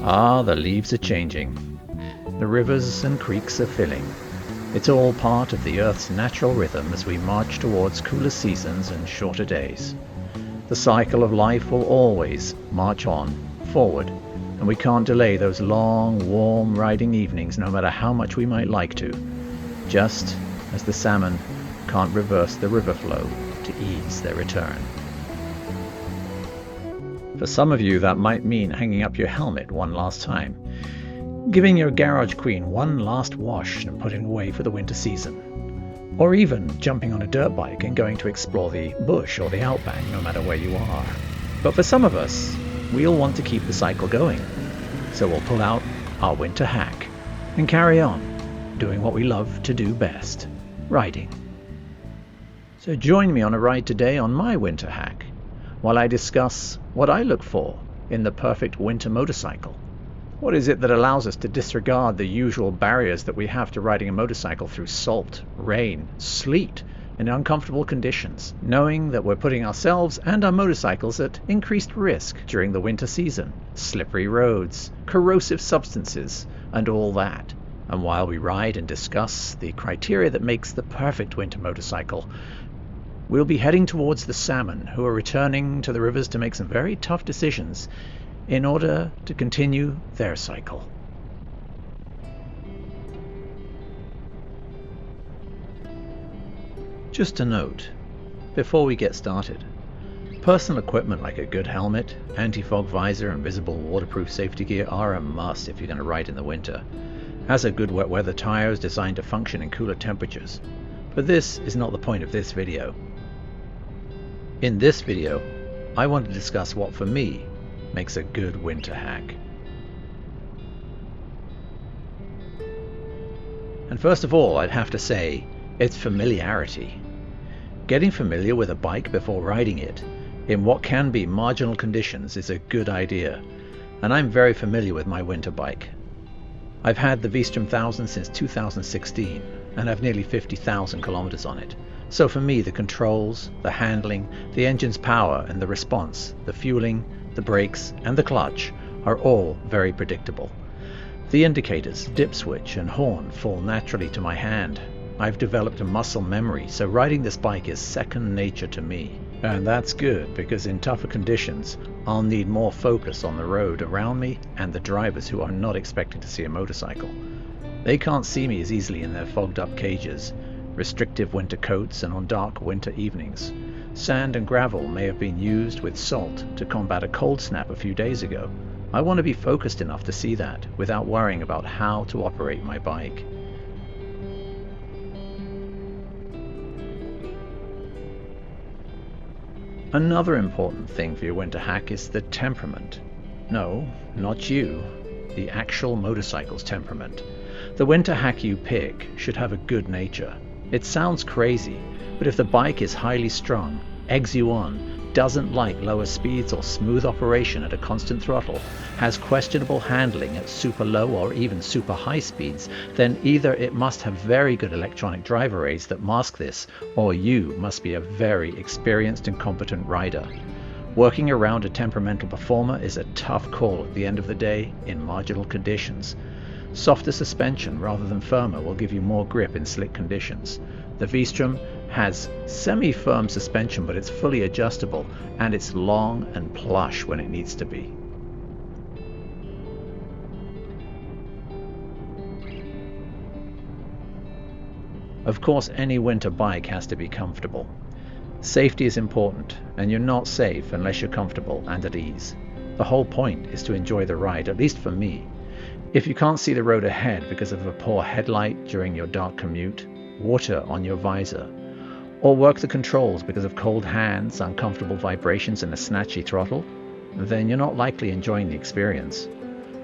Ah, the leaves are changing. The rivers and creeks are filling. It's all part of the Earth's natural rhythm as we march towards cooler seasons and shorter days. The cycle of life will always march on, forward, and we can't delay those long, warm riding evenings no matter how much we might like to, just as the salmon can't reverse the river flow to ease their return. For some of you, that might mean hanging up your helmet one last time, giving your garage queen one last wash and putting away for the winter season. Or even jumping on a dirt bike and going to explore the bush or the outback, no matter where you are. But for some of us, we'll want to keep the cycle going. So we'll pull out our winter hack and carry on, doing what we love to do best, riding. So join me on a ride today on my winter hack, while I discuss what I look for in the perfect winter motorcycle. What is it that allows us to disregard the usual barriers that we have to riding a motorcycle through salt, rain, sleet, and uncomfortable conditions, knowing that we're putting ourselves and our motorcycles at increased risk during the winter season, slippery roads, corrosive substances, and all that. And while we ride and discuss the criteria that makes the perfect winter motorcycle, we'll be heading towards the salmon who are returning to the rivers to make some very tough decisions in order to continue their cycle. Just a note, before we get started, personal equipment like a good helmet, anti-fog visor and visible waterproof safety gear are a must if you're going to ride in the winter, as are good wet weather tires designed to function in cooler temperatures. But this is not the point of this video. In this video, I want to discuss what for me makes a good winter hack. And first of all, I'd have to say, it's familiarity. Getting familiar with a bike before riding it, in what can be marginal conditions, is a good idea, and I'm very familiar with my winter bike. I've had the V-Strom 1000 since 2016, and I've nearly 50,000 kilometers on it. So for me, the controls, the handling, the engine's power and the response, the fueling, the brakes and the clutch are all very predictable. The indicators, dip switch and horn fall naturally to my hand. I've developed a muscle memory, so riding this bike is second nature to me. And that's good, because in tougher conditions, I'll need more focus on the road around me and the drivers who are not expecting to see a motorcycle. They can't see me as easily in their fogged up cages, restrictive winter coats, and on dark winter evenings. Sand and gravel may have been used with salt to combat a cold snap a few days ago. I want to be focused enough to see that without worrying about how to operate my bike. Another important thing for your winter hack is the temperament. No, not you, the actual motorcycle's temperament. The winter hack you pick should have a good nature. It sounds crazy, but if the bike is highly strung, eggs you on, doesn't like lower speeds or smooth operation at a constant throttle, has questionable handling at super low or even super high speeds, then either it must have very good electronic driver aids that mask this, or you must be a very experienced and competent rider. Working around a temperamental performer is a tough call at the end of the day in marginal conditions. Softer suspension rather than firmer will give you more grip in slick conditions. The V-Strom has semi-firm suspension, but it's fully adjustable, and it's long and plush when it needs to be. Of course, any winter bike has to be comfortable. Safety is important, and you're not safe unless you're comfortable and at ease. The whole point is to enjoy the ride, at least for me. If you can't see the road ahead because of a poor headlight during your dark commute, water on your visor, or work the controls because of cold hands, uncomfortable vibrations and a snatchy throttle, then you're not likely enjoying the experience.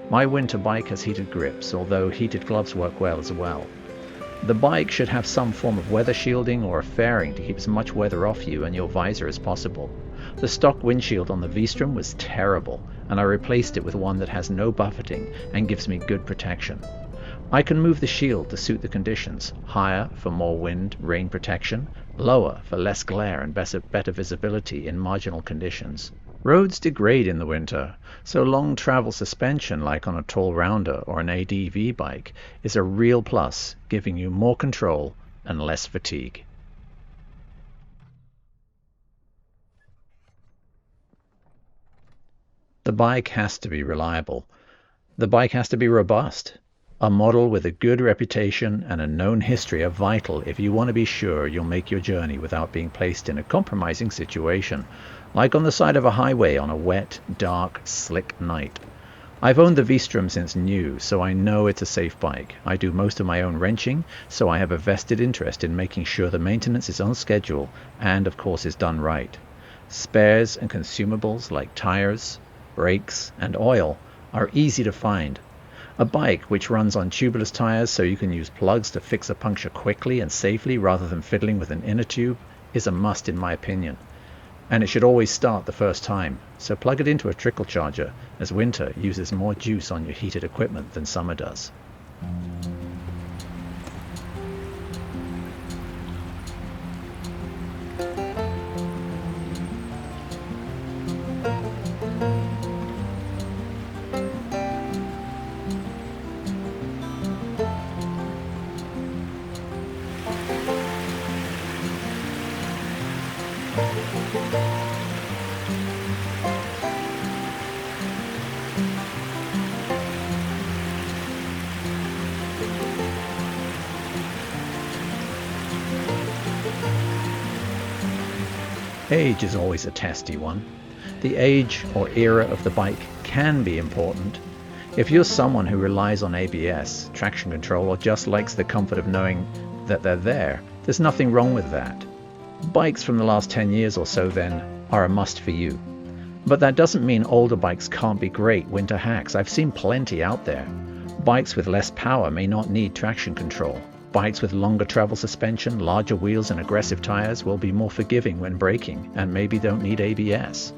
My winter bike has heated grips, although heated gloves work well as well. The bike should have some form of weather shielding or a fairing to keep as much weather off you and your visor as possible. The stock windshield on the V-Strom was terrible, and I replaced it with one that has no buffeting and gives me good protection. I can move the shield to suit the conditions, higher for more wind, rain protection, lower for less glare and better visibility in marginal conditions. Roads degrade in the winter, so long travel suspension like on a tall rounder or an ADV bike is a real plus, giving you more control and less fatigue. The bike has to be reliable. The bike has to be robust. A model with a good reputation and a known history are vital if you want to be sure you'll make your journey without being placed in a compromising situation, like on the side of a highway on a wet, dark, slick night. I've owned the V-Strom since new, so I know it's a safe bike. I do most of my own wrenching, so I have a vested interest in making sure the maintenance is on schedule and, of course, is done right. Spares and consumables like tires, brakes, and oil are easy to find. A bike which runs on tubeless tires so you can use plugs to fix a puncture quickly and safely rather than fiddling with an inner tube is a must in my opinion. And it should always start the first time, so plug it into a trickle charger, as winter uses more juice on your heated equipment than summer does. Age is always a testy one. The age or era of the bike can be important. If you're someone who relies on ABS, traction control, or just likes the comfort of knowing that they're there, there's nothing wrong with that. Bikes from the last 10 years or so then are a must for you. But that doesn't mean older bikes can't be great winter hacks. I've seen plenty out there. Bikes with less power may not need traction control. Bikes with longer travel suspension, larger wheels and aggressive tires will be more forgiving when braking and maybe don't need ABS.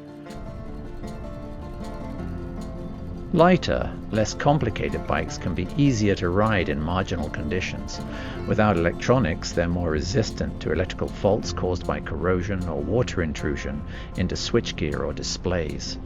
Lighter, less complicated bikes can be easier to ride in marginal conditions. Without electronics, they're more resistant to electrical faults caused by corrosion or water intrusion into switchgear or displays.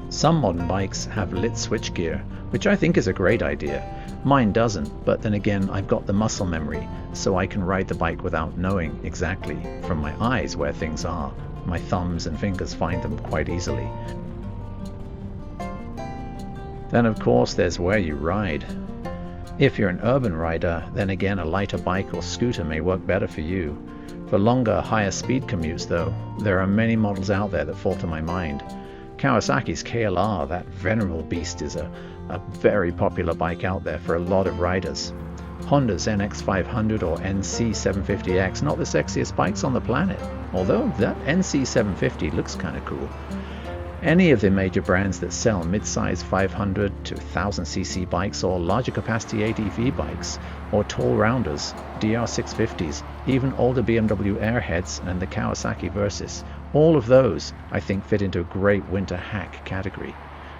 Some modern bikes have lit switchgear, which I think is a great idea. Mine doesn't, but then again I've got the muscle memory, so I can ride the bike without knowing exactly from my eyes where things are. My thumbs and fingers find them quite easily. Then of course there's where you ride. If you're an urban rider, then again a lighter bike or scooter may work better for you. For longer, higher speed commutes though, there are many models out there that fall to my mind. Kawasaki's KLR, that venerable beast, is a very popular bike out there for a lot of riders. Honda's NX500 or NC750X, not the sexiest bikes on the planet, although that NC750 looks kind of cool. Any of the major brands that sell mid-size 500 to 1000cc bikes or larger capacity ADV bikes, or tall rounders, DR650s, even older BMW Airheads and the Kawasaki Versys, all of those I think fit into a great winter hack category.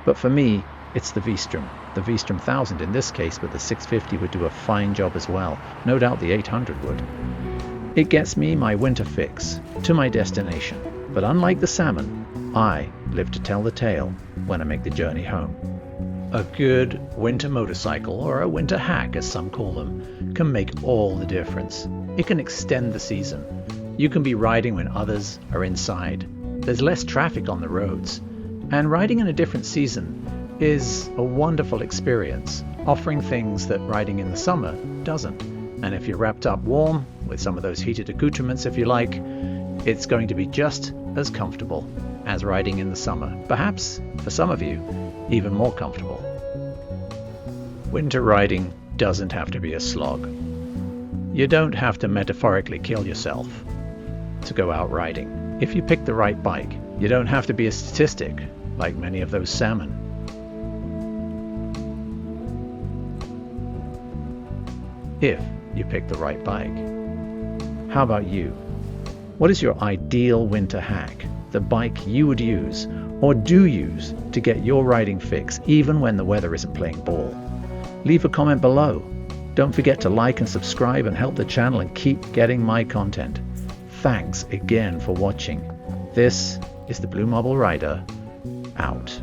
But for me, it's the V-Strom 1000 in this case, but the 650 would do a fine job as well. No doubt the 800 would. It gets me my winter fix to my destination, but unlike the salmon, I live to tell the tale when I make the journey home. A good winter motorcycle, or a winter hack as some call them, can make all the difference. It can extend the season. You can be riding when others are inside. There's less traffic on the roads, and riding in a different season is a wonderful experience, offering things that riding in the summer doesn't. And if you're wrapped up warm with some of those heated accoutrements, if you like, it's going to be just as comfortable as riding in the summer. Perhaps, for some of you, even more comfortable. Winter riding doesn't have to be a slog. You don't have to metaphorically kill yourself to go out riding. If you pick the right bike, you don't have to be a statistic like many of those salmon. If you pick the right bike. How about you? What is your ideal winter hack? The bike you would use or do use to get your riding fix even when the weather isn't playing ball? Leave a comment below. Don't forget to like and subscribe and help the channel and keep getting my content. Thanks again for watching. This is the Blue Marble Rider, out.